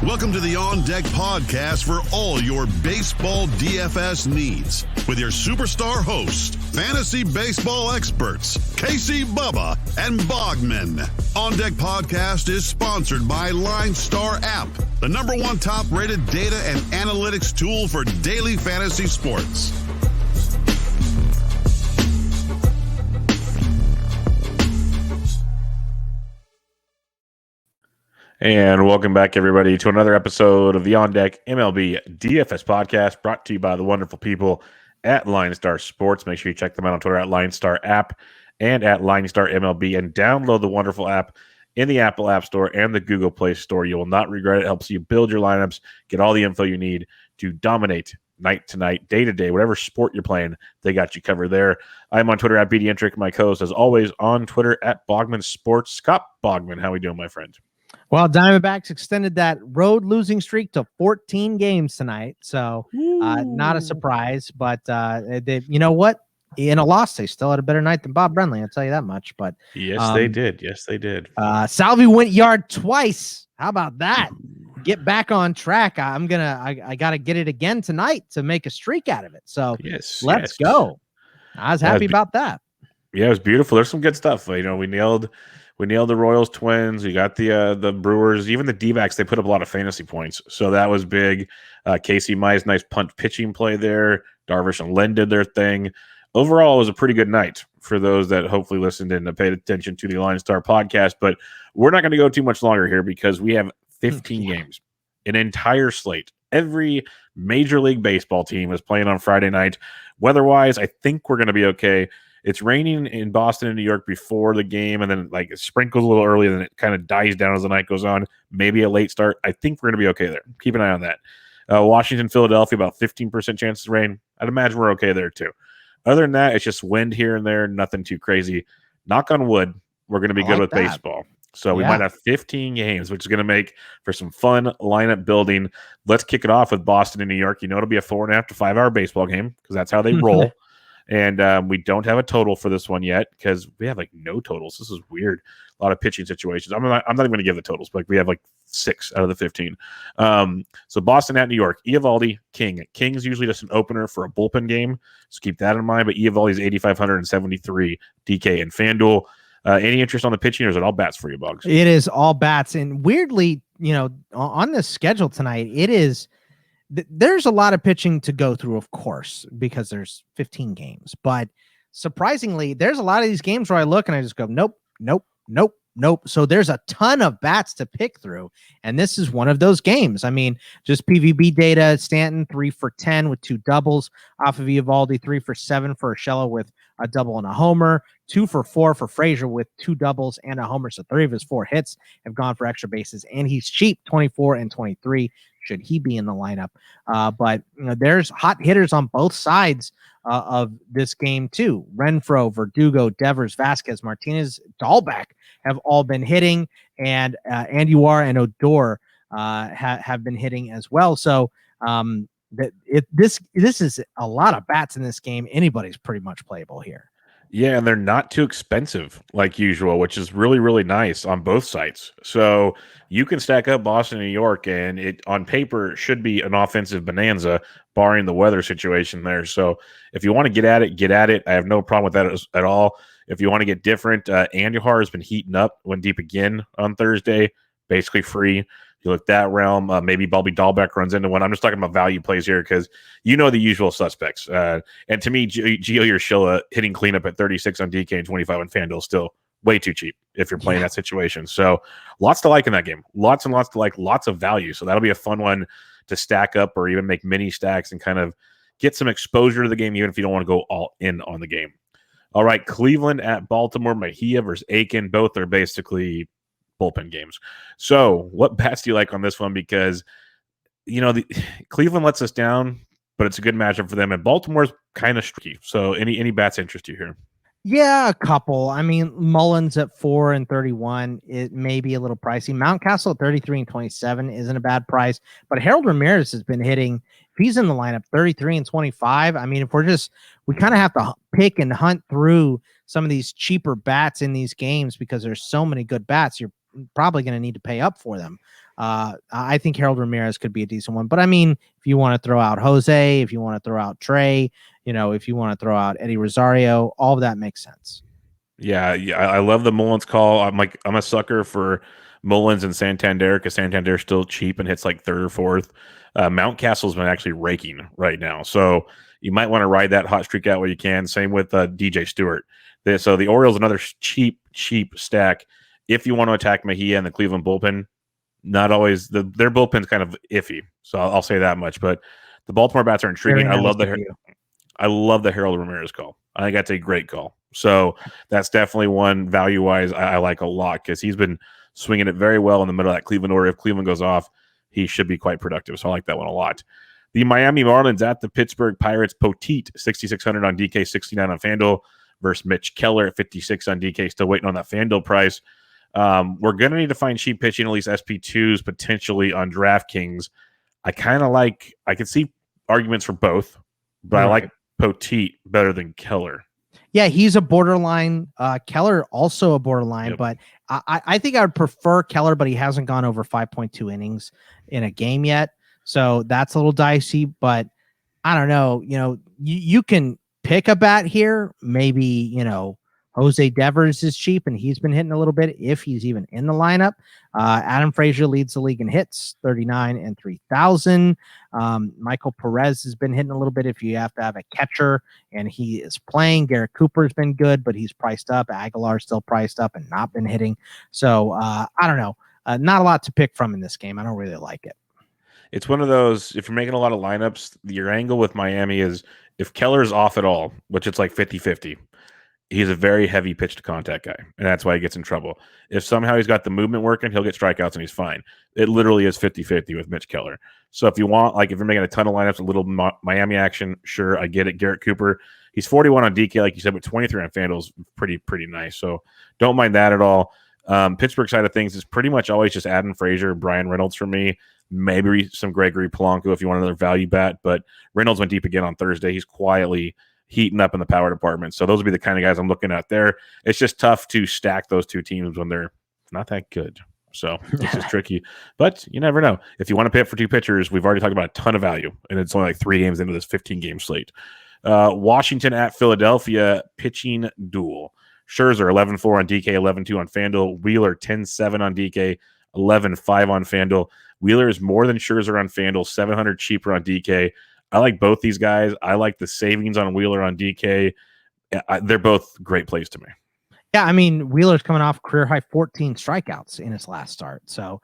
Welcome to the On Deck podcast for all your baseball DFS needs with your superstar hosts, fantasy baseball experts, Casey, Bubba, and Bogman. On Deck podcast is sponsored by LineStar app, the #1 top-rated data and analytics tool for daily fantasy sports. And welcome back, everybody, to another episode of the On Deck MLB DFS podcast, brought to you by the wonderful people at LineStar Sports. Make sure you check them out on Twitter at LineStar app and at LineStar MLB, and download the wonderful app in the Apple App Store and the Google Play Store. You will not regret it. It helps you build your lineups, get all the info you need to dominate night to night, day to day, whatever sport you're playing, they got you covered there. I'm on Twitter at BDentric. My co-host, as always, on Twitter at Bogman Sports. Scott Bogman, how are we doing, my friend? Well, Diamondbacks extended that road losing streak to 14 games tonight. So not a surprise, but you know what? In a loss, they still had a better night than Bob Brenly. I'll tell you that much. But yes, they did. Yes, they did. Salvi went yard twice. How about that? Get back on track. I got to get it again tonight to make a streak out of it. So let's go. I was happy about that. Yeah, it was beautiful. There's some good stuff. You know, we nailed the Royals, Twins. We got the Brewers, even the D-backs. They put up a lot of fantasy points, so that was big. Casey Mize, nice punt pitching play there. Darvish and Len did their thing. Overall, it was a pretty good night for those that hopefully listened and paid attention to the LineStar podcast. But we're not going to go too much longer here because we have 15 games, an entire slate. Every Major League Baseball team is playing on Friday night. Weather-wise, I think we're going to be okay. It's raining in Boston and New York before the game, and then it sprinkles a little early, and then it kind of dies down as the night goes on. Maybe a late start. I think we're going to be okay there. Keep an eye on that. Washington, Philadelphia, about 15% chance of rain. I'd imagine we're okay there too. Other than that, it's just wind here and there, nothing too crazy. Knock on wood, we're going to be good with baseball. So we might have 15 games, which is going to make for some fun lineup building. Let's kick it off with Boston and New York. You know it'll be a 4.5 to 5 hour baseball game because that's how they roll. And we don't have a total for this one yet because we have no totals. This is weird. A lot of pitching situations. I'm not even going to give the totals, but we have 6 out of the 15. So Boston at New York. Eovaldi, King. King's usually just an opener for a bullpen game, so keep that in mind. But Eovaldi's 8,573 DK and FanDuel. Any interest on the pitching, or is it all bats for you, Boggs? It is all bats, and weirdly, on the schedule tonight, it is. There's a lot of pitching to go through, of course, because there's 15 games. But surprisingly, there's a lot of these games where I look and I just go, nope, nope, nope, nope. So there's a ton of bats to pick through. And this is one of those games. I mean, just PVB data, Stanton 3 for 10 with 2 doubles off of Eovaldi, 3 for 7 for Urshela with a double and a homer, 2 for 4 for Frazier with 2 doubles and a homer. So 3 of his 4 hits have gone for extra bases, and he's cheap, 24 and 23. Should he be in the lineup? But there's hot hitters on both sides of this game too. Renfroe, Verdugo, Devers, Vasquez, Martinez, Dahlbeck have all been hitting, and Andujar and Odor have been hitting as well. So this is a lot of bats in this game. Anybody's pretty much playable here. Yeah, and they're not too expensive like usual, which is really, really nice on both sites. So you can stack up Boston and New York, and it on paper should be an offensive bonanza, barring the weather situation there. So if you want to get at it. I have no problem with that at all. If you want to get different, Andujar has been heating up, went deep again on Thursday, basically free. You look that realm, maybe Bobby Dahlbeck runs into one. I'm just talking about value plays here because the usual suspects. And to me, Gio Urshela hitting cleanup at 36 on DK and 25 on FanDuel still way too cheap if you're playing that situation. So lots to like in that game. Lots and lots to like, lots of value. So that'll be a fun one to stack up or even make mini stacks and kind of get some exposure to the game, even if you don't want to go all in on the game. All right, Cleveland at Baltimore, Mejia versus Aiken. Both are basically bullpen games. So what bats do you like on this one? Because Cleveland lets us down, but it's a good matchup for them, and Baltimore's kind of streaky. So any bats interest you here? Yeah, a couple. I mean, Mullins at 4 and 31, it may be a little pricey. Mountcastle at 33 and 27 isn't a bad price, but Harold Ramirez has been hitting, if he's in the lineup, 33 and 25. I mean, if we kind of have to pick and hunt through some of these cheaper bats in these games because there's so many good bats. You're probably going to need to pay up for them. I think Harold Ramirez could be a decent one. But I mean, if you want to throw out Jose, if you want to throw out Trey, if you want to throw out Eddie Rosario, all of that makes sense. Yeah, I love the Mullins call. I'm a sucker for Mullins and Santander because Santander's still cheap and hits like third or fourth. Mountcastle's been actually raking right now, so you might want to ride that hot streak out where you can. Same with DJ Stewart. So the Orioles, another cheap stack. If you want to attack Mejia and the Cleveland bullpen, not always their bullpen's kind of iffy. So I'll say that much. But the Baltimore bats are intriguing. Nice I love the Harold Ramirez call. I think that's a great call. So that's definitely one value-wise I like a lot because he's been swinging it very well in the middle of that Cleveland order. If Cleveland goes off, he should be quite productive. So I like that one a lot. The Miami Marlins at the Pittsburgh Pirates. Poteet, 6,600 on DK, 69 on FanDuel versus Mitch Keller at 56 on DK. Still waiting on that FanDuel price. We're going to need to find cheap pitching, at least SP2s, potentially on DraftKings. I can see arguments for both, but I like Poteet better than Keller. Yeah, he's a borderline. Keller also a borderline, Yep. but I think I would prefer Keller, but he hasn't gone over 5.2 innings in a game yet. So that's a little dicey, but I don't know. You can pick a bat here. Maybe, Jose Devers is cheap and he's been hitting a little bit if he's even in the lineup. Adam Frazier leads the league in hits, 39 and 3,000. Michael Perez has been hitting a little bit if you have to have a catcher and he is playing. Garrett Cooper's been good, but he's priced up. Aguilar's still priced up and not been hitting. So I don't know. Not a lot to pick from in this game. I don't really like it. It's one of those, if you're making a lot of lineups, your angle with Miami is if Keller's off at all, which it's like 50-50, he's a very heavy pitch to contact guy, and that's why he gets in trouble. If somehow he's got the movement working, he'll get strikeouts and he's fine. It literally is 50-50 with Mitch Keller. So if you want, if you're making a ton of lineups, a little Miami action, sure, I get it. Garrett Cooper, he's 41 on DK, like you said, but 23 on FanDuel is pretty nice. So don't mind that at all. Pittsburgh side of things is pretty much always just Adam Frazier, Brian Reynolds for me. Maybe some Gregory Polanco if you want another value bat, but Reynolds went deep again on Thursday. He's quietly heating up in the power department. So those would be the kind of guys I'm looking at there. It's just tough to stack those two teams when they're not that good. So it's just tricky, but you never know. If you want to pay up for two pitchers, we've already talked about a ton of value, and it's only like 3 games into this 15-game slate. Washington at Philadelphia pitching duel. Scherzer 11-4 on DK, 11-2 on FanDuel. Wheeler 10-7 on DK, 11-5 on FanDuel. Wheeler is more than Scherzer on FanDuel, 700 cheaper on DK. I like both these guys. I like the savings on Wheeler on DK. They're both great plays to me. Yeah, I mean, Wheeler's coming off career high 14 strikeouts in his last start. So,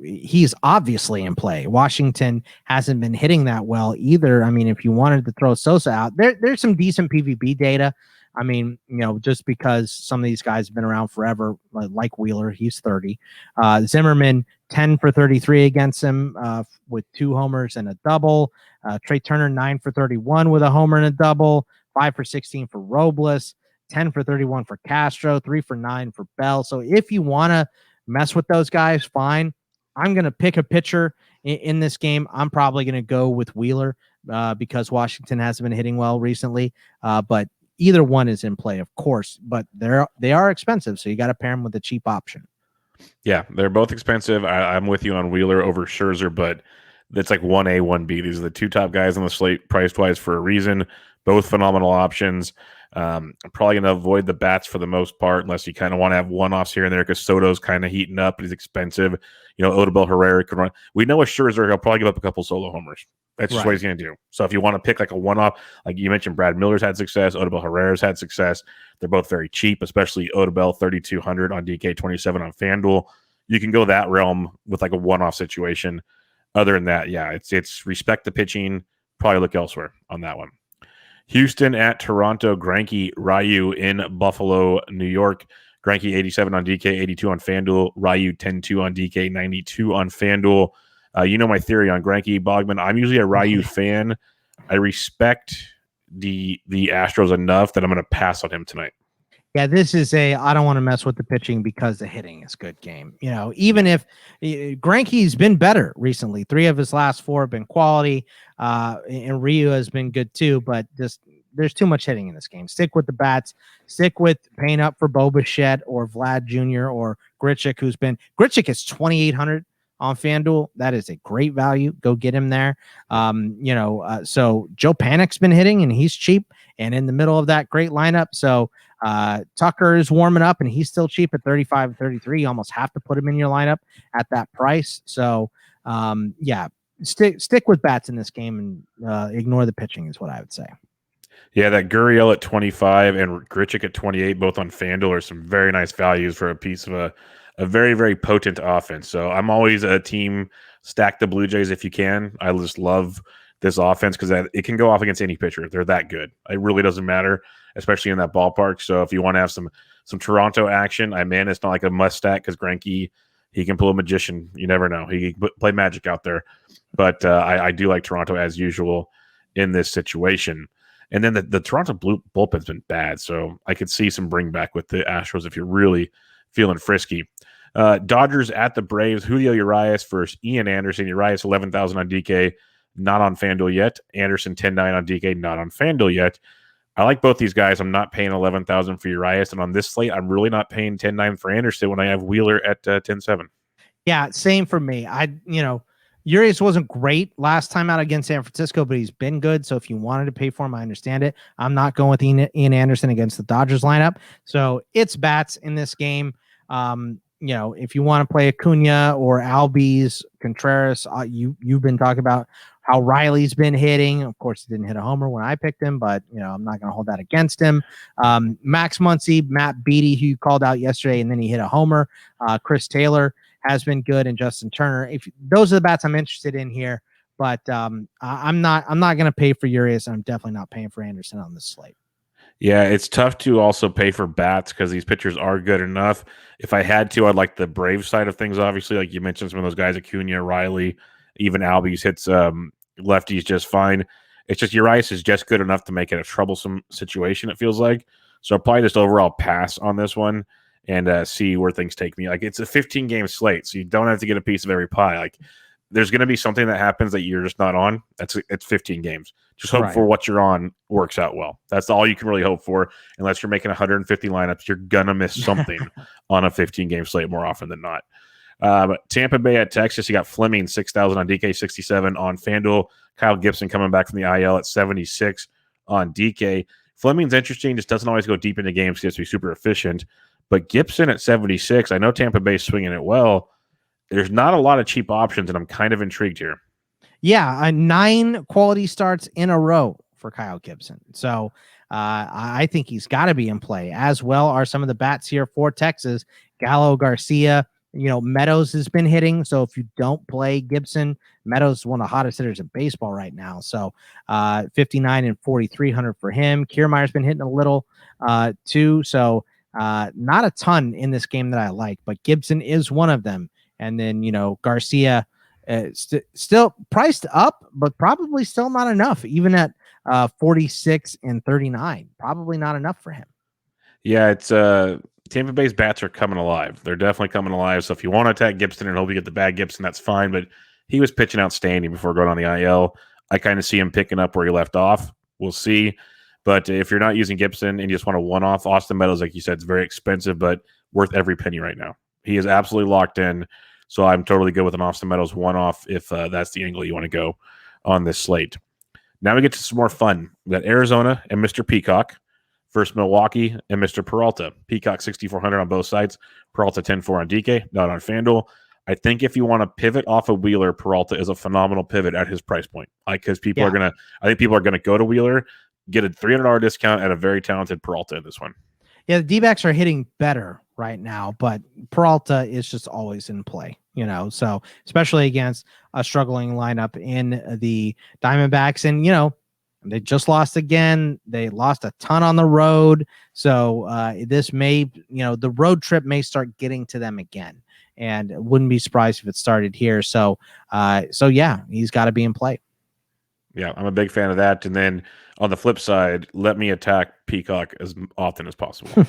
he's obviously in play. Washington hasn't been hitting that well either. I mean, if you wanted to throw Sosa out, there's some decent PVB data. I mean, just because some of these guys have been around forever, like Wheeler, he's 30. Zimmerman, 10 for 33 against him with 2 homers and a double. Trey Turner, 9 for 31 with a homer and a double. 5 for 16 for Robles. 10 for 31 for Castro. 3 for 9 for Bell. So if you want to mess with those guys, fine. I'm going to pick a pitcher in this game. I'm probably going to go with Wheeler because Washington hasn't been hitting well recently. But either one is in play, of course, but they are expensive, so you got to pair them with a cheap option. Yeah, they're both expensive. I'm with you on Wheeler over Scherzer, but it's like 1A, 1B. These are the 2 top guys on the slate price-wise for a reason. Both phenomenal options. I'm probably going to avoid the bats for the most part unless you kind of want to have one-offs here and there because Soto's kind of heating up, but he's expensive. Odubel Herrera can run. We know with Scherzer, he'll probably give up a couple solo homers. That's just what he's going to do. So if you want to pick like a one-off, like you mentioned, Brad Miller's had success, Odubel Herrera's had success. They're both very cheap, especially Odubel, 3,200 on DK, 27 on FanDuel. You can go that realm with like a one-off situation. Other than that, yeah, it's respect the pitching. Probably look elsewhere on that one. Houston at Toronto. Greinke, Ryu in Buffalo, New York. Greinke 87 on DK, 82 on FanDuel. Ryu 10-2 on DK, 92 on FanDuel. My theory on Greinke, Bogman. I'm usually a Ryu fan. I respect the Astros enough that I'm going to pass on him tonight. Yeah, this is I don't want to mess with the pitching because the hitting is good game. Even if Greinke's been better recently, 3 of his last 4 have been quality, and Ryu has been good too, but just there's too much hitting in this game. Stick with the bats. Stick with paying up for Bo Bichette or Vlad Jr. or Grichuk, Grichuk is 2,800 on FanDuel. That is a great value. Go get him there. So Joe Panic's been hitting and he's cheap and in the middle of that great lineup. So Tucker is warming up and he's still cheap at 35, 33. You almost have to put him in your lineup at that price. So stick with bats in this game and ignore the pitching is what I would say. Yeah, that Gurriel at 25 and Grichuk at 28, both on FanDuel, are some very nice values for a piece of a very, very potent offense. So I'm always a team stack the Blue Jays if you can. I just love this offense because it can go off against any pitcher. They're that good. It really doesn't matter, especially in that ballpark. So if you want to have some Toronto action, it's not like a must stack because Greinke, he can pull a magician. You never know. He can play magic out there. But I do like Toronto as usual in this situation. And then the Toronto bullpen's been bad, so I could see some bring back with the Astros if you're really feeling frisky. Dodgers at the Braves. Julio Urias versus Ian Anderson. Urias 11,000 on DK, not on FanDuel yet. Anderson 10,900 on DK, not on FanDuel yet. I like both these guys. I'm not paying 11,000 for Urias, and on this slate, I'm really not paying 10,900 for Anderson when I have Wheeler at 10,700. Yeah, same for me. Urias wasn't great last time out against San Francisco, but he's been good. So if you wanted to pay for him, I understand it. I'm not going with Ian Anderson against the Dodgers lineup. So it's bats in this game. If you want to play Acuna or Albies, Contreras, you've been talking about how Riley's been hitting. Of course, he didn't hit a homer when I picked him, but I'm not going to hold that against him. Max Muncy, Matt Beatty, who you called out yesterday, and then he hit a homer. Chris Taylor has been good, and Justin Turner. If those are the bats I'm interested in here, but I'm not going to pay for Urias, and I'm definitely not paying for Anderson on this slate. Yeah, it's tough to also pay for bats because these pitchers are good enough. If I had to, I'd like the Braves side of things. Obviously, like you mentioned, some of those guys, Acuna, Riley, even Albies hits lefties just fine. It's just Urias is just good enough to make it a troublesome situation, it feels like. So I'll probably just overall pass on this one and see where things take me. Like, it's a 15-game slate, so you don't have to get a piece of every pie. Like, there's going to be something that happens that you're just not on. It's 15 games. Just hope for what you're on works out well. That's all you can really hope for. Unless you're making 150 lineups, you're going to miss something on a 15-game slate more often than not. Tampa Bay at Texas, you got Fleming, 6,000 on DK, 67 on FanDuel. Kyle Gibson coming back from the IL at 76 on DK. Fleming's interesting, just doesn't always go deep into games. He has to be super efficient. But Gibson at 76, I know Tampa Bay's swinging it well. There's not a lot of cheap options, and I'm kind of intrigued here. Yeah, 9 quality starts in a row for Kyle Gibson. So I think he's got to be in play. As well are some of the bats here for Texas. Gallo, Garcia, Meadows has been hitting. So if you don't play Gibson, Meadows is one of the hottest hitters in baseball right now. So 59 and 4,300 for him. Kiermaier's been hitting a little too. So not a ton in this game that I like, but Gibson is one of them. And then, Garcia still priced up, but probably still not enough, even at 46 and 39. Probably not enough for him. Yeah, it's Tampa Bay's bats are coming alive. They're definitely coming alive. So if you want to attack Gibson and hope you get the bad Gibson, that's fine. But he was pitching outstanding before going on the IL. I kind of see him picking up where he left off. We'll see. But if you're not using Gibson and you just want a one-off, Austin Meadows, like you said, it's very expensive, but worth every penny right now. He is absolutely locked in. So I'm totally good with an Austin Meadows one-off if that's the angle you want to go on this slate. Now we get to some more fun. We got Arizona and Mr. Peacock versus Milwaukee and Mr. Peralta. Peacock 6,400 on both sides. Peralta 10,400 on DK, not on FanDuel. I think if you want to pivot off of Wheeler, Peralta is a phenomenal pivot at his price point. Because I think people are gonna go to Wheeler, get a $300 discount at a very talented Peralta in this one. Yeah, the D-backs are hitting better right now, but Peralta is just always in play, so especially against a struggling lineup in the Diamondbacks. And, they just lost again. They lost a ton on the road. So this may, the road trip may start getting to them again. And wouldn't be surprised if it started here. So yeah, he's got to be in play. Yeah, I'm a big fan of that. And then on the flip side, let me attack Peacock as often as possible.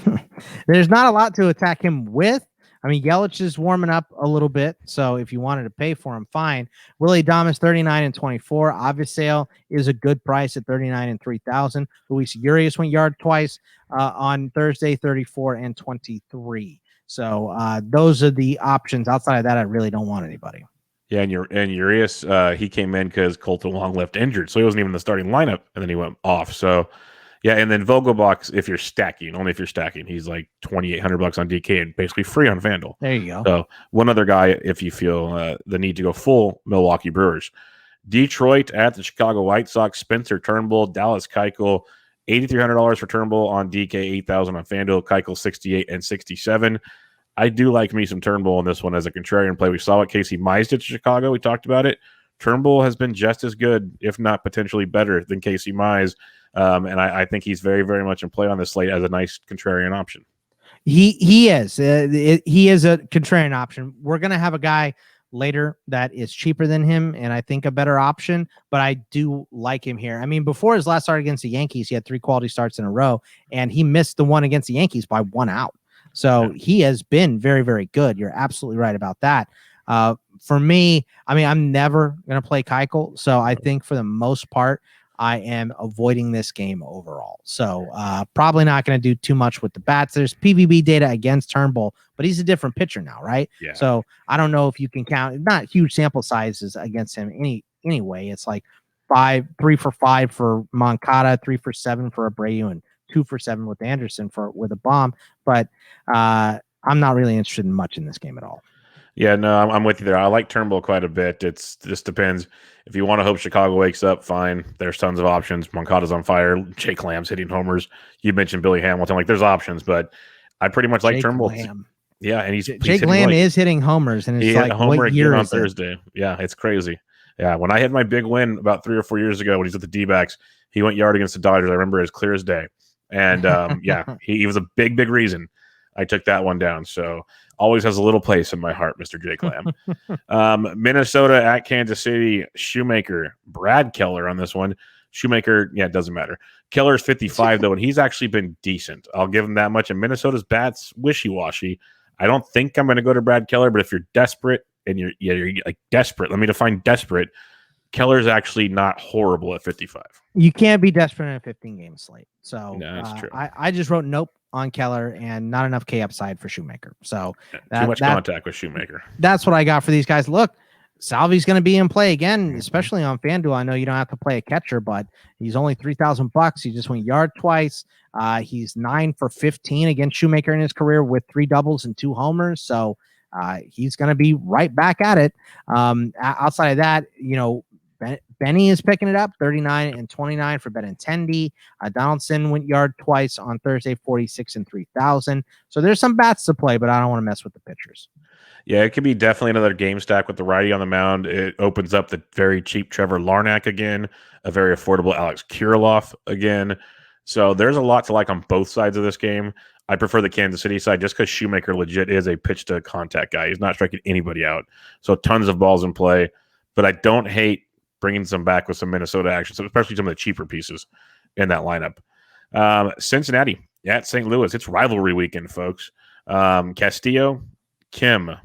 There's not a lot to attack him with. I mean, Yelich is warming up a little bit, so if you wanted to pay for him, fine. Willie Adames 39 and 24. Avisale is a good price at 39 and 3,000. Luis Urias went yard twice on Thursday, 34 and 23. So those are the options. Outside of that, I really don't want anybody. Yeah, and Urias, he came in because Colton Wong left injured, so he wasn't even in the starting lineup, and then he went off. So, yeah, and then Vogelbach, if you're stacking, only if you're stacking, he's like $2,800 on DK and basically free on FanDuel. There you go. So one other guy, if you feel the need to go full Milwaukee Brewers, Detroit at the Chicago White Sox, Spencer Turnbull, Dallas Keuchel, $8,300 for Turnbull on DK, $8,000 on FanDuel, Keuchel 68 and 67. I do like me some Turnbull in this one as a contrarian play. We saw what Casey Mize did to Chicago. We talked about it. Turnbull has been just as good, if not potentially better, than Casey Mize. And I think he's very, very much in play on this slate as a nice contrarian option. He is. He is a contrarian option. We're going to have a guy later that is cheaper than him, and I think a better option, but I do like him here. I mean, before his last start against the Yankees, he had 3 quality starts in a row, and he missed the one against the Yankees by 1 out. So he has been very, very good. You're absolutely right about that. For me, I mean, I'm never going to play Keuchel. So I think for the most part, I am avoiding this game overall. So probably not going to do too much with the bats. There's PVB data against Turnbull, but he's a different pitcher now, right? Yeah. So I don't know if you can count, not huge sample sizes against him anyway. It's like 3 for 5 for Moncada, 3 for 7 for Abreu, and 2 for 7 with Anderson with a bomb. But I'm not really interested in much in this game at all. Yeah, no, I'm with you there. I like Turnbull quite a bit. It just depends. If you want to hope Chicago wakes up, fine. There's tons of options. Moncada's on fire. Jake Lamb's hitting homers. You mentioned Billy Hamilton. Like, there's options, but I pretty much like Turnbull. Yeah, and Jake Lamb is hitting homers, and it's he like, hit a homer what year again on is Thursday. It? Yeah, it's crazy. Yeah, when I had my big win about 3 or 4 years ago when he's with the D-backs, he went yard against the Dodgers. I remember it as clear as day. And yeah, he was a big reason I took that one down. So always has a little place in my heart, Mr. Jake Lamb. Minnesota at Kansas City, Shoemaker, Brad Keller on this one. Shoemaker, yeah, it doesn't matter. Keller's 55, though, and he's actually been decent. I'll give him that much. And Minnesota's bat's wishy-washy. I don't think I'm going to go to Brad Keller, but if you're desperate, and you're like desperate, let me define desperate. Keller's actually not horrible at 55. You can't be desperate in a 15-game slate. So no, that's true. I just wrote nope on Keller and not enough K upside for Shoemaker. So too much contact with Shoemaker. That's what I got for these guys. Look, Salvi's going to be in play again, especially on FanDuel. I know you don't have to play a catcher, but he's only $3,000. He just went yard twice. He's 9 for 15 against Shoemaker in his career with 3 doubles and 2 homers. So he's going to be right back at it. Outside of that, Benny is picking it up, 39 and 29 for Benintendi. Donaldson went yard twice on Thursday, 46 and 3,000. So there's some bats to play, but I don't want to mess with the pitchers. Yeah, it could be definitely another game stack with the righty on the mound. It opens up the very cheap Trevor Larnach again, a very affordable Alex Kirilloff again. So there's a lot to like on both sides of this game. I prefer the Kansas City side just because Shoemaker legit is a pitch to contact guy. He's not striking anybody out. So tons of balls in play. But I don't hate bringing some back with some Minnesota action, especially some of the cheaper pieces in that lineup. Cincinnati at St. Louis. It's rivalry weekend, folks. Castillo, Kim. I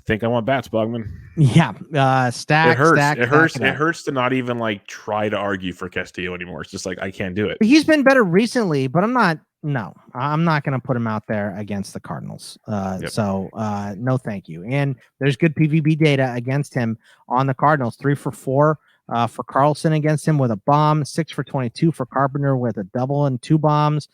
think I want bats, Bogman. Yeah, stack. It hurts to not even like try to argue for Castillo anymore. It's just like I can't do it. He's been better recently, but I'm not going to put him out there against the Cardinals. So no, thank you. And there's good PVB data against him on the Cardinals. 3 for 4 for Carlson against him with a bomb. 6 for 22 for Carpenter with a double and 2 bombs.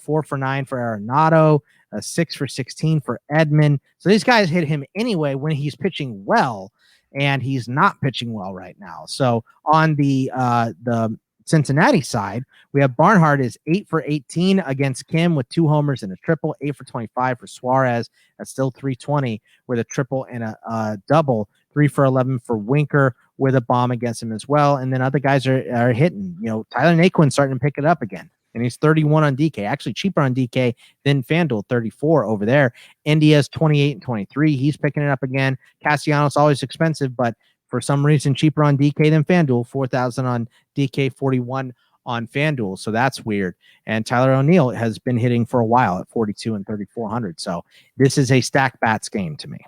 4 for 9 for Arenado. 6 for 16 for Edman. So these guys hit him anyway when he's pitching well, and he's not pitching well right now. So on the Cincinnati side, we have Barnhart is 8 for 18 against Kim with 2 homers and a triple. 8 for 25 for Suarez. That's still 320 with a triple and a double. 3 for 11 for Winker with a bomb against him as well. And then other guys are hitting. Tyler Naquin's starting to pick it up again, and he's 31 on DK, actually cheaper on DK than FanDuel, 34 over there. India's 28 and 23. He's picking it up again. Castellanos always expensive, but for some reason cheaper on DK than FanDuel, 4,000 on DK, 41 on FanDuel, so that's weird. And Tyler O'Neill has been hitting for a while at 42 and 3,400. So this is a stack bats game to me.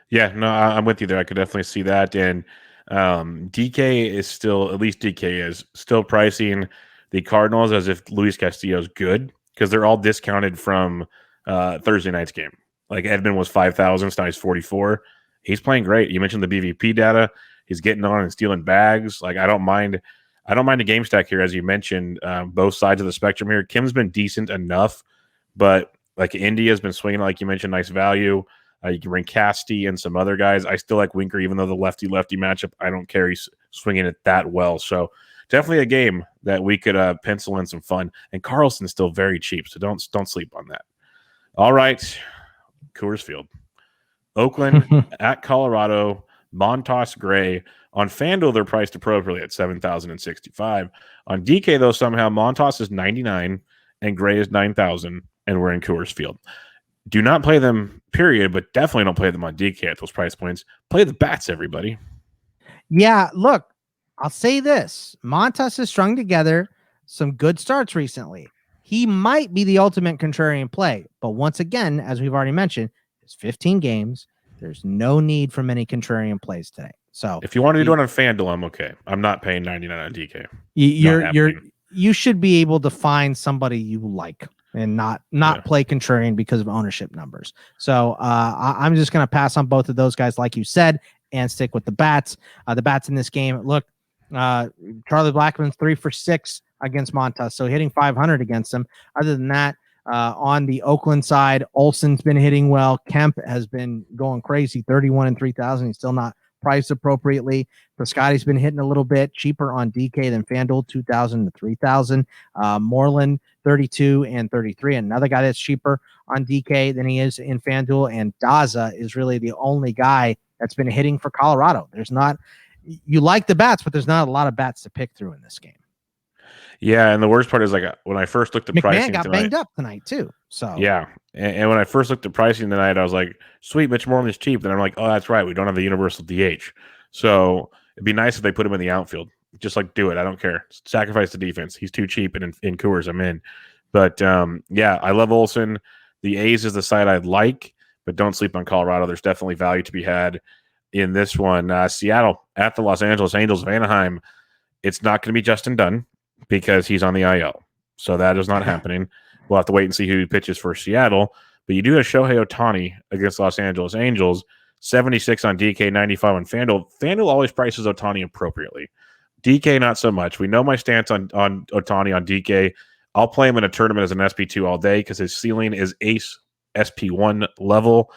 Yeah, no, I'm with you there. I could definitely see that. And DK is still, at least DK is still pricing the Cardinals as if Luis Castillo is good, because they're all discounted from Thursday night's game. Like Edmund was 5,000, so now he's 44. He's playing great. You mentioned the BVP data. He's getting on and stealing bags. Like I don't mind a game stack here, as you mentioned. Both sides of the spectrum here. Kim's been decent enough, but like India's been swinging, like you mentioned, nice value. You can bring Casty and some other guys. I still like Winker, even though the lefty-lefty matchup, I don't care. He's swinging it that well. So definitely a game that we could pencil in some fun. And Carlson's still very cheap, so don't sleep on that. All right, Coors Field. Oakland at Colorado, Montas Gray. On FanDuel, they're priced appropriately at $7,065. On DK, though, somehow Montas is $99 and Gray is $9,000, and we're in Coors Field. Do not play them, period, but definitely don't play them on DK at those price points. Play the bats, everybody. Yeah, look, I'll say this. Montas has strung together some good starts recently. He might be the ultimate contrarian play, but once again, as we've already mentioned, it's 15 games. There's no need for many contrarian plays today. So if you want to do it on FanDuel, I'm okay. I'm not paying $99 on DK. You should be able to find somebody you like and not play contrarian because of ownership numbers. So I'm just going to pass on both of those guys, like you said, and stick with the bats. The bats in this game, look, Charlie Blackmon's 3 for 6 against Montas, so hitting 500 against him. Other than that, on the Oakland side, Olson's been hitting well. Kemp has been going crazy, 31 and 3,000. He's still not priced appropriately. Piscotty's been hitting a little bit cheaper on DK than FanDuel, 2,000 to 3,000. Moreland, 32 and 33. Another guy that's cheaper on DK than he is in FanDuel. And Daza is really the only guy that's been hitting for Colorado. You like the bats, but there's not a lot of bats to pick through in this game. Yeah, and the worst part is, like, when I first looked at pricing got tonight, banged up tonight too. So yeah, and when I first looked at pricing tonight, I was like, "Sweet, Mitch Moreland is cheap." Then I'm like, "Oh, that's right, we don't have the universal DH." So it'd be nice if they put him in the outfield. Just like do it. I don't care. Sacrifice the defense. He's too cheap, and in Coors, I'm in. But yeah, I love Olson. The A's is the side I'd like, but don't sleep on Colorado. There's definitely value to be had in this one. Seattle at the Los Angeles Angels of Anaheim. It's not going to be Justin Dunn, because he's on the IL. So that is not happening. We'll have to wait and see who pitches for Seattle. But you do have Shohei Ohtani against Los Angeles Angels, 76 on DK, 95 on FanDuel. FanDuel always prices Ohtani appropriately. DK, not so much. We know my stance on Ohtani on DK. I'll play him in a tournament as an SP2 all day because his ceiling is ace SP1 level.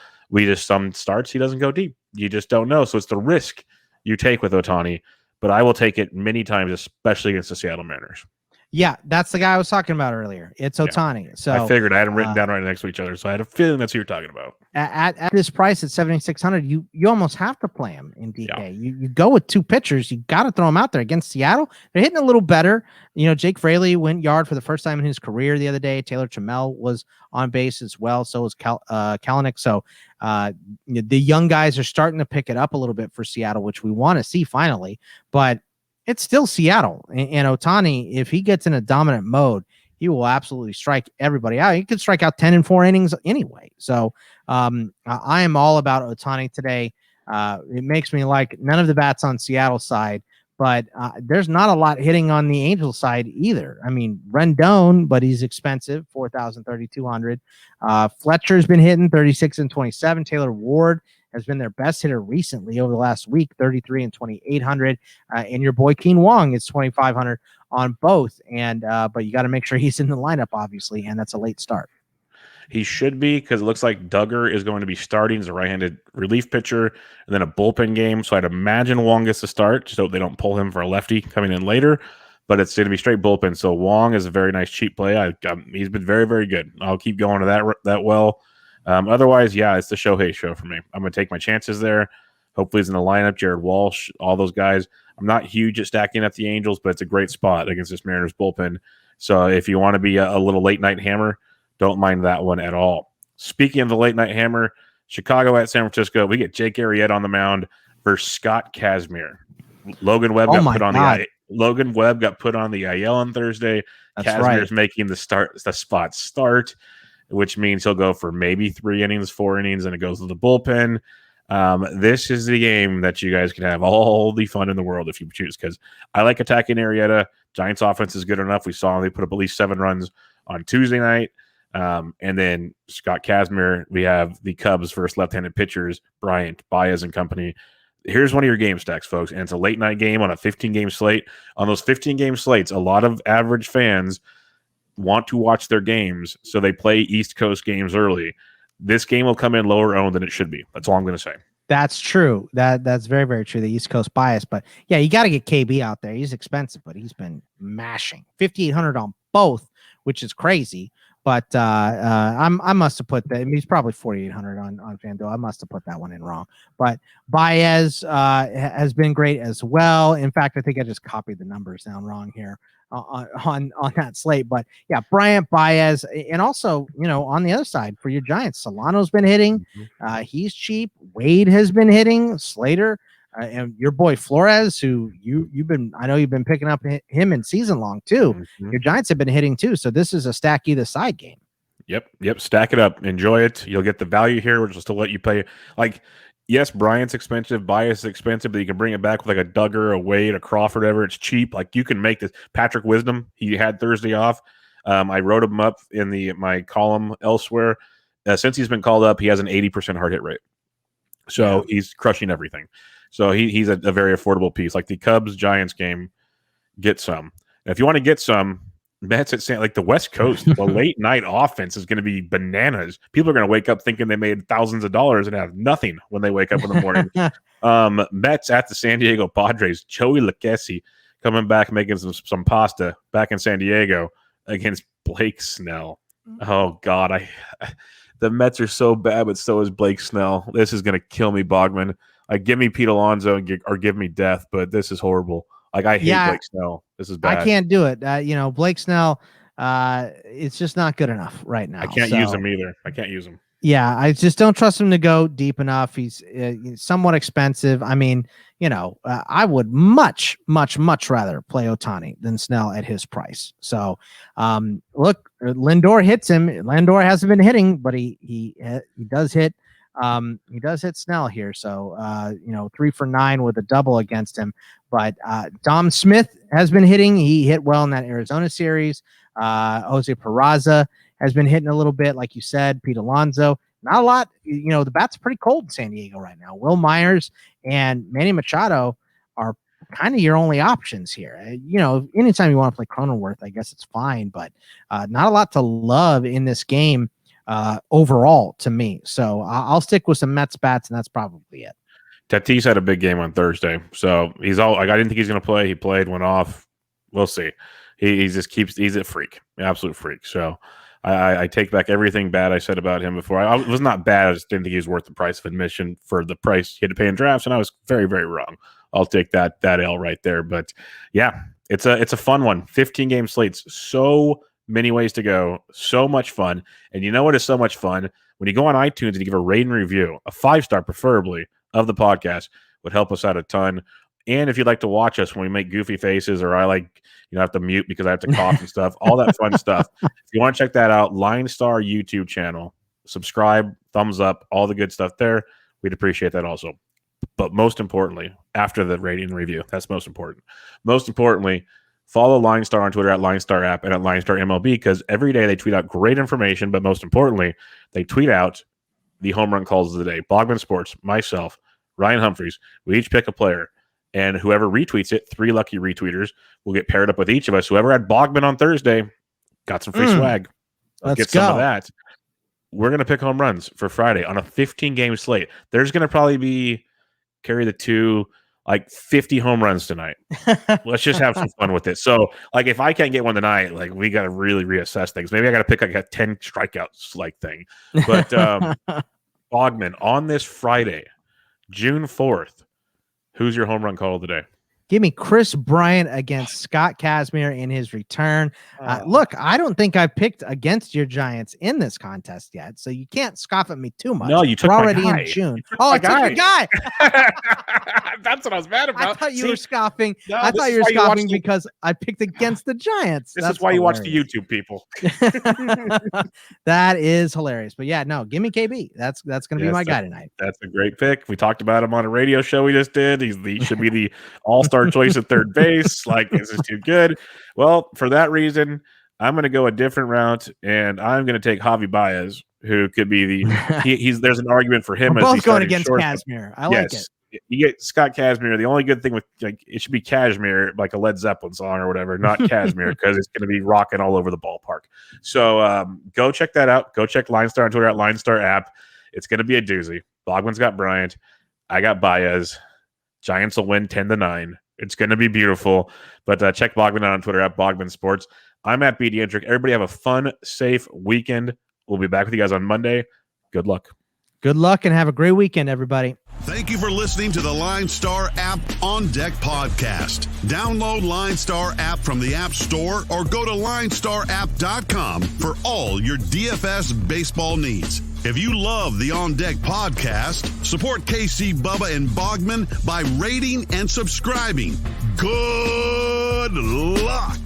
Some starts, he doesn't go deep. You just don't know. So it's the risk you take with Ohtani. But I will take it many times, especially against the Seattle Mariners. Yeah, that's the guy I was talking about earlier. It's Ohtani. Yeah. So I figured I had them written down right next to each other, so I had a feeling that's who you're talking about. At this price at 7,600, you almost have to play him in DK. Yeah. You go with two pitchers. You got to throw him out there against Seattle. They're hitting a little better. Jake Fraley went yard for the first time in his career the other day. Taylor Trammell was on base as well. So was Kalanick. So the young guys are starting to pick it up a little bit for Seattle, which we want to see finally. But it's still Seattle, and Ohtani, if he gets in a dominant mode, he will absolutely strike everybody out. He could strike out 10 in 4 innings anyway. So I am all about Ohtani today. It makes me like none of the bats on Seattle's side, but there's not a lot hitting on the Angels side either. I mean, Rendon, but he's expensive, 4,000, 3,200. Fletcher's been hitting 36 and 27. Taylor Ward has been their best hitter recently over the last week, 33 and 2,800. And your boy Keen Wong is 2,500 on both. And but you got to make sure he's in the lineup, obviously, and that's a late start. He should be, because it looks like Duggar is going to be starting as a right-handed relief pitcher, and then a bullpen game. So I'd imagine Wong gets to start, so they don't pull him for a lefty coming in later. But it's going to be straight bullpen. So Wong is a very nice cheap play. He's been very, very good. I'll keep going to that well. Otherwise, yeah, it's the Shohei show for me. I'm going to take my chances there. Hopefully he's in the lineup. Jared Walsh, all those guys. I'm not huge at stacking up the Angels, but it's a great spot against this Mariners bullpen. So if you want to be a little late night hammer, don't mind that one at all. Speaking of the late night hammer, Chicago at San Francisco, we get Jake Arriet on the mound versus Scott Kazmir. Logan Webb got put on the Logan Webb got put on the IL on Thursday. Casimir's making the spot start, which means he'll go for maybe 3 innings, 4 innings, and it goes to the bullpen. This is the game that you guys can have all the fun in the world if you choose, because I like attacking Arrieta. Giants offense is good enough. We saw they put up at least 7 runs on Tuesday night. And then Scott Casimir, we have the Cubs versus left-handed pitchers, Bryant, Baez, and company. Here's one of your game stacks, folks, and it's a late-night game on a 15-game slate. On those 15-game slates, a lot of average fans want to watch their games, so they play East Coast games early. This game will come in lower owned than it should be. That's all I'm going to say. That's true. That's very, very true. The East Coast bias, but yeah, you got to get KB out there. He's expensive, but he's been mashing 5,800 on both, which is crazy. But I must have put that. I mean, he's probably 4,800 on FanDuel. I must have put that one in wrong. But Baez has been great as well. In fact, I think I just copied the numbers down wrong here on that slate. But yeah, Bryant, Baez, and also, you know, on the other side for your Giants, Solano's been hitting. He's cheap. Wade has been hitting. Slater. And your boy Flores, who I know you've been picking up him in season long too. Your Giants have been hitting too. So this is a stack either side game. Yep. Stack it up. Enjoy it. You'll get the value here, which is to let you play. Like, yes, Bryant's expensive, Baez is expensive, but you can bring it back with like a Duggar, a Wade, a Crawford, whatever. It's cheap. Like, you can make this. Patrick Wisdom, he had Thursday off. I wrote him up in my column elsewhere. Since he's been called up, he has an 80% hard hit rate. So he's crushing everything. So he's a very affordable piece. Like the Cubs-Giants game, get some. And if you want to get some, Mets at like the West Coast, the late-night offense is going to be bananas. People are going to wake up thinking they made thousands of dollars and have nothing when they wake up in the morning. Mets at the San Diego Padres. Joey Lucchesi coming back, making some pasta back in San Diego against Blake Snell. Oh, God. The Mets are so bad, but so is Blake Snell. This is going to kill me, Bogman. Give me Pete Alonso or give me death, but this is horrible. Like, I hate Blake Snell. This is bad. I can't do it. Blake Snell, it's just not good enough right now. I can't use him either. I can't use him. Yeah, I just don't trust him to go deep enough. He's somewhat expensive. I mean, I would much, much, much rather play Ohtani than Snell at his price. So, look, Lindor hits him. Lindor hasn't been hitting, but he does hit. He does hit Snell here. So, 3 for 9 with a double against him. But Dom Smith has been hitting. He hit well in that Arizona series. Jose Peraza has been hitting a little bit, like you said. Pete Alonso, not a lot. The bat's pretty cold in San Diego right now. Will Myers and Manny Machado are kind of your only options here. Anytime you want to play Cronenworth, I guess it's fine. But not a lot to love in this game overall to me. So I'll stick with some Mets bats, and that's probably it. Tatis had a big game on Thursday, so I didn't think he's going to play. He played, went off. We'll see. He's a freak, absolute freak. So I take back everything bad I said about him before. I was not bad. I just didn't think he was worth the price of admission for the price he had to pay in drafts, and I was very, very wrong. I'll take that L right there. But yeah, it's a fun one. 15-game slates, so many ways to go, so much fun. And you know what is so much fun? When you go on iTunes and you give a rate and review, a 5-star preferably, of the podcast would help us out a ton. And if you'd like to watch us when we make goofy faces, or I have to mute because I have to cough and stuff, all that fun stuff. If you want to check that out, LineStar YouTube channel, subscribe, thumbs up, all the good stuff there. We'd appreciate that also. But most importantly, after the rating and review, that's most important. Most importantly, follow LineStar on Twitter at LineStar app and at LineStar MLB, because every day they tweet out great information, but most importantly, they tweet out the home run calls of the day. Bogman Sports, myself, Ryan Humphreys, we each pick a player, and whoever retweets it, 3 lucky retweeters, will get paired up with each of us. Whoever had Bogman on Thursday got some free swag. Let's get some of that. We're going to pick home runs for Friday on a 15-game slate. There's going to probably carry the 2, 50 home runs tonight. Let's just have some fun with it. So, if I can't get one tonight, we got to really reassess things. Maybe I got to pick a 10 strikeouts thing. But Bogman, on this Friday, June 4th, who's your home run call of the day? Give me Chris Bryant against Scott Casimir in his return. Look, I don't think I picked against your Giants in this contest yet, so you can't scoff at me too much. No, you took We're already my guy. in June. Oh, I took your guy. That's what I was mad about. I thought you were scoffing. No, I thought you were scoffing because I picked against the Giants. This is why you watch the YouTube people. That is hilarious. But yeah, no, give me KB. That's going to be my guy tonight. That's a great pick. We talked about him on a radio show we just did. He should be the all-star choice at third base. Like, this is too good. Well, for that reason, I'm going to go a different route, and I'm going to take Javi Baez, who could be he's there's an argument for him. We're both going against Kazmir. I like it. You get Scott Kazmir. The only good thing with it should be Kashmir, like a Led Zeppelin song or whatever, not Kazmir, because it's going to be rocking all over the ballpark. So go check that out. Go check LineStar on Twitter at LineStar app. It's going to be a doozy. Bogman's got Bryant. I got Baez. Giants will win 10-9. It's going to be beautiful. But check Bogman out on Twitter at Bogman Sports. I'm at BD Entrick. Everybody have a fun, safe weekend. We'll be back with you guys on Monday. Good luck. Good luck and have a great weekend, everybody. Thank you for listening to the LineStar app On Deck podcast. Download LineStar app from the App Store or go to linestarapp.com for all your DFS baseball needs. If you love the On Deck podcast, support KC, Bubba, and Bogman by rating and subscribing. Good luck.